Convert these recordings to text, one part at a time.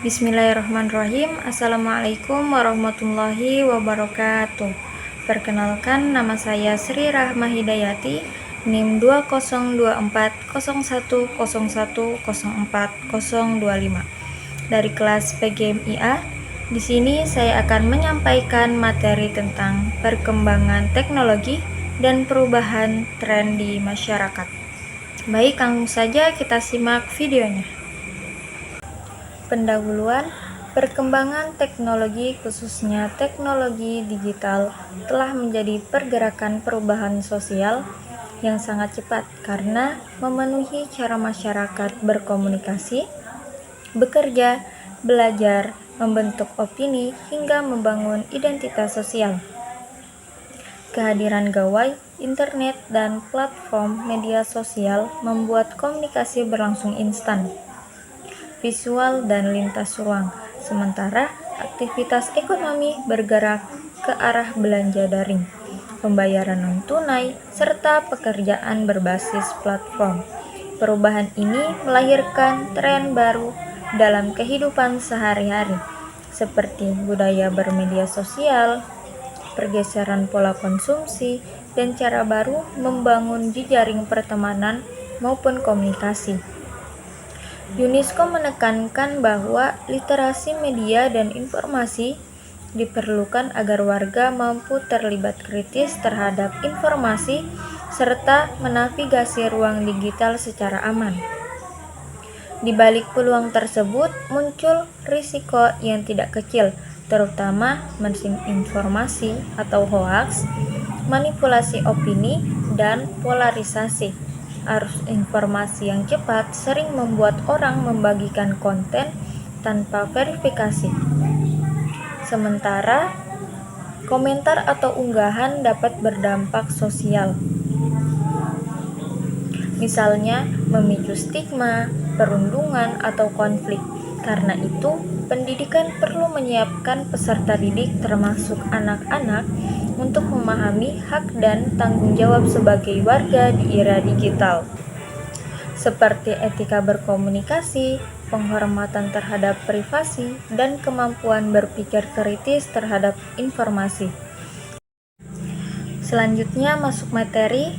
Bismillahirrahmanirrahim. Assalamualaikum warahmatullahi wabarakatuh. Perkenalkan, nama saya Sri Rahma Hidayati, NIM 202401010425 dari kelas PGMIA. Di sini saya akan menyampaikan materi tentang perkembangan teknologi dan perubahan tren di masyarakat. Baik, langsung saja kita simak videonya. Pendahuluan, perkembangan teknologi khususnya teknologi digital telah menjadi pergerakan perubahan sosial yang sangat cepat karena memenuhi cara masyarakat berkomunikasi, bekerja, belajar, membentuk opini, hingga membangun identitas sosial. Kehadiran gawai, internet, dan platform media sosial membuat komunikasi berlangsung instan, visual, dan lintas ruang, sementara aktivitas ekonomi bergerak ke arah belanja daring, pembayaran non-tunai, serta pekerjaan berbasis platform. Perubahan ini melahirkan tren baru dalam kehidupan sehari-hari, seperti budaya bermedia sosial, pergeseran pola konsumsi, dan cara baru membangun jejaring pertemanan maupun komunikasi. UNESCO menekankan bahwa literasi media dan informasi diperlukan agar warga mampu terlibat kritis terhadap informasi serta menavigasi ruang digital secara aman. Di balik peluang tersebut muncul risiko yang tidak kecil, terutama misinformasi atau hoaks, manipulasi opini, dan polarisasi. Arus informasi yang cepat sering membuat orang membagikan konten tanpa verifikasi. Sementara, komentar atau unggahan dapat berdampak sosial. Misalnya, memicu stigma, perundungan, atau konflik. Karena itu, pendidikan perlu menyiapkan peserta didik termasuk anak-anak untuk memahami hak dan tanggung jawab sebagai warga di era digital, seperti etika berkomunikasi, penghormatan terhadap privasi, dan kemampuan berpikir kritis terhadap informasi. Selanjutnya masuk materi.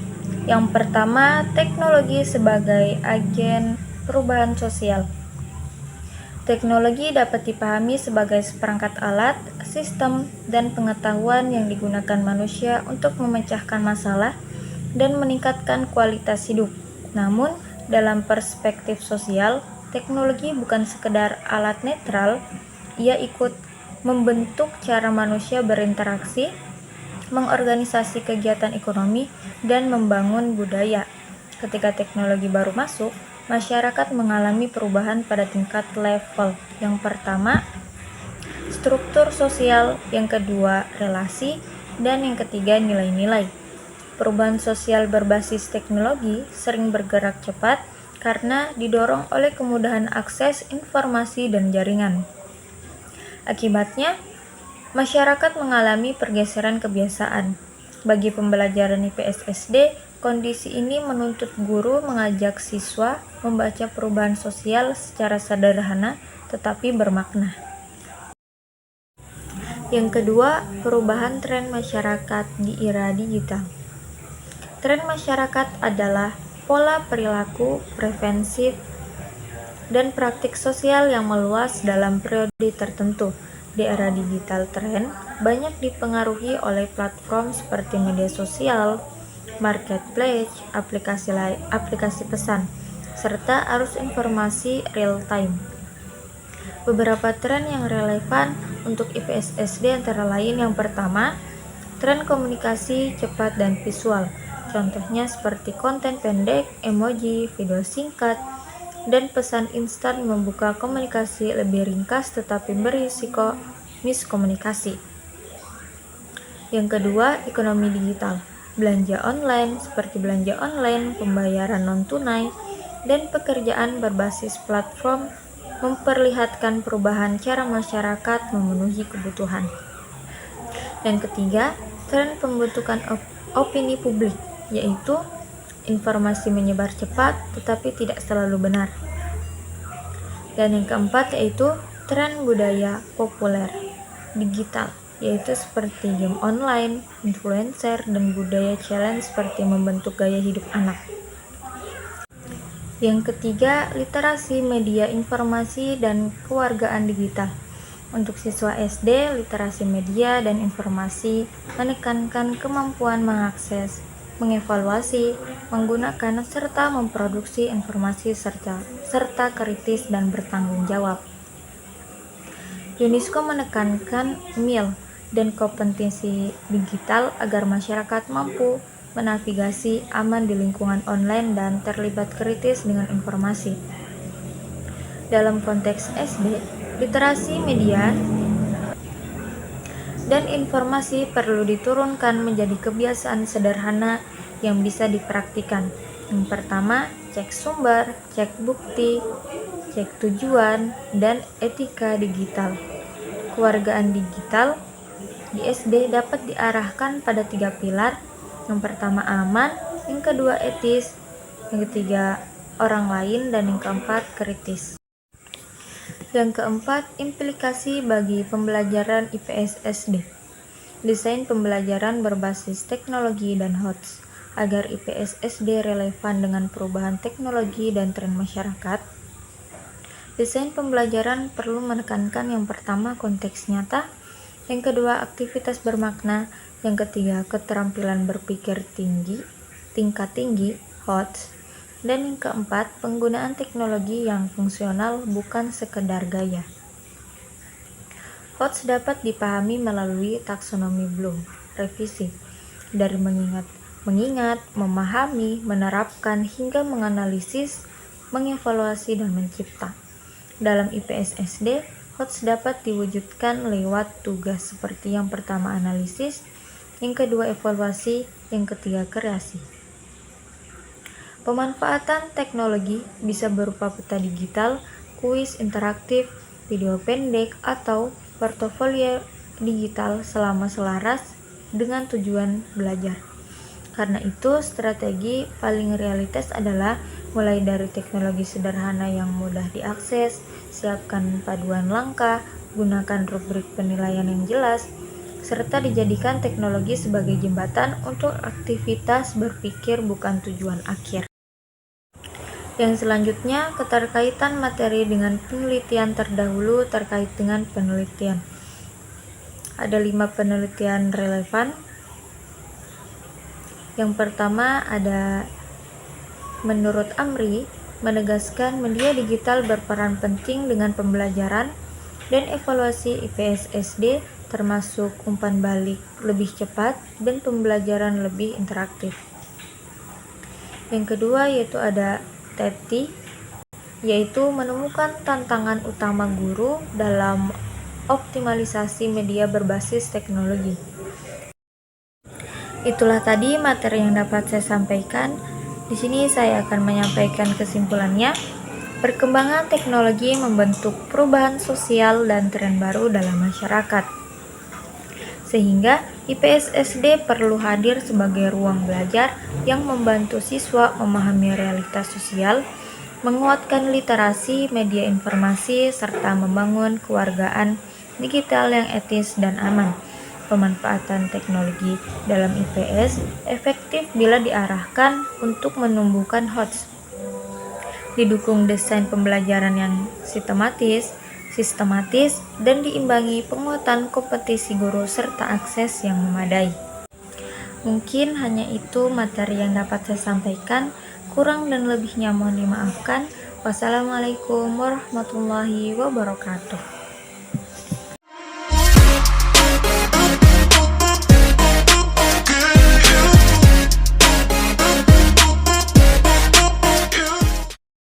Yang pertama, teknologi sebagai agen perubahan sosial. Teknologi dapat dipahami sebagai seperangkat alat, sistem, dan pengetahuan yang digunakan manusia untuk memecahkan masalah dan meningkatkan kualitas hidup. Namun, dalam perspektif sosial, teknologi bukan sekedar alat netral, ia ikut membentuk cara manusia berinteraksi, mengorganisasi kegiatan ekonomi, dan membangun budaya. Ketika teknologi baru masuk, masyarakat mengalami perubahan pada tingkat level. Yang pertama, struktur sosial, yang kedua, relasi, dan yang ketiga, nilai-nilai. Perubahan sosial berbasis teknologi sering bergerak cepat karena didorong oleh kemudahan akses informasi dan jaringan. Akibatnya, masyarakat mengalami pergeseran kebiasaan. Bagi pembelajaran IPS SD, kondisi ini menuntut guru mengajak siswa membaca perubahan sosial secara sederhana tetapi bermakna. Yang kedua, perubahan tren masyarakat di era digital. Tren masyarakat adalah pola perilaku preventif dan praktik sosial yang meluas dalam periode tertentu. Di era digital, tren banyak dipengaruhi oleh platform seperti media sosial, marketplace, aplikasi pesan, serta arus informasi real-time. Beberapa tren yang relevan untuk IPS SD antara lain yang pertama, tren komunikasi cepat dan visual. Contohnya seperti konten pendek, emoji, video singkat, dan pesan instan membuka komunikasi lebih ringkas tetapi berisiko miskomunikasi. Yang kedua, ekonomi digital. Belanja online seperti belanja online, pembayaran non-tunai, dan pekerjaan berbasis platform memperlihatkan perubahan cara masyarakat memenuhi kebutuhan. Yang ketiga, tren pembentukan opini publik, yaitu informasi menyebar cepat tetapi tidak selalu benar. Dan yang keempat yaitu tren budaya populer digital, yaitu seperti game online, influencer, dan budaya challenge seperti membentuk gaya hidup anak. Yang ketiga, literasi media informasi dan kewargaan digital. Untuk siswa SD, literasi media dan informasi menekankan kemampuan mengakses, mengevaluasi, menggunakan, serta memproduksi informasi serta kritis dan bertanggung jawab. UNESCO menekankan MIL dan kompetensi digital agar masyarakat mampu menavigasi aman di lingkungan online dan terlibat kritis dengan informasi. Dalam konteks SD, literasi media dan informasi perlu diturunkan menjadi kebiasaan sederhana yang bisa dipraktikkan. Yang pertama, cek sumber, cek bukti, cek tujuan, dan etika digital. Kewargaan digital di SD dapat diarahkan pada 3 pilar. Yang pertama aman, yang kedua etis, yang ketiga orang lain, dan yang keempat kritis. Yang keempat, implikasi bagi pembelajaran IPS SD. Desain pembelajaran berbasis teknologi dan HOTS agar IPS SD relevan dengan perubahan teknologi dan tren masyarakat. Desain pembelajaran perlu menekankan yang pertama konteks nyata, yang kedua aktivitas bermakna, yang ketiga keterampilan berpikir tingkat tinggi HOTS, dan yang keempat penggunaan teknologi yang fungsional bukan sekedar gaya. HOTS dapat dipahami melalui taksonomi Bloom, revisi, dari mengingat, memahami, menerapkan, hingga menganalisis, mengevaluasi, dan mencipta. Dalam IPS SD, HOTS dapat diwujudkan lewat tugas seperti yang pertama analisis, yang kedua evaluasi, yang ketiga kreasi. Pemanfaatan teknologi bisa berupa peta digital, kuis interaktif, video pendek, atau portofolio digital selama selaras dengan tujuan belajar. Karena itu, strategi paling realistis adalah mulai dari teknologi sederhana yang mudah diakses, siapkan paduan langkah, gunakan rubrik penilaian yang jelas, serta dijadikan teknologi sebagai jembatan untuk aktivitas berpikir bukan tujuan akhir. Yang selanjutnya, keterkaitan materi dengan penelitian terdahulu terkait dengan penelitian. Ada 5 penelitian relevan. Yang pertama ada menurut Amri, menegaskan media digital berperan penting dengan pembelajaran dan evaluasi IPS SD, termasuk umpan balik lebih cepat dan pembelajaran lebih interaktif. Yang kedua yaitu ada TETI, yaitu menemukan tantangan utama guru dalam optimalisasi media berbasis teknologi. Itulah tadi materi yang dapat saya sampaikan. Di sini saya akan menyampaikan kesimpulannya. Perkembangan teknologi membentuk perubahan sosial dan tren baru dalam masyarakat. Sehingga IPS SD perlu hadir sebagai ruang belajar yang membantu siswa memahami realitas sosial, menguatkan literasi media informasi, serta membangun kewargaan digital yang etis dan aman. Pemanfaatan teknologi dalam IPS efektif bila diarahkan untuk menumbuhkan HOTS. Didukung desain pembelajaran yang sistematis, dan diimbangi penguatan kompetisi guru serta akses yang memadai. Mungkin hanya itu materi yang dapat saya sampaikan. Kurang dan lebihnya mohon dimaafkan. Wassalamualaikum warahmatullahi wabarakatuh.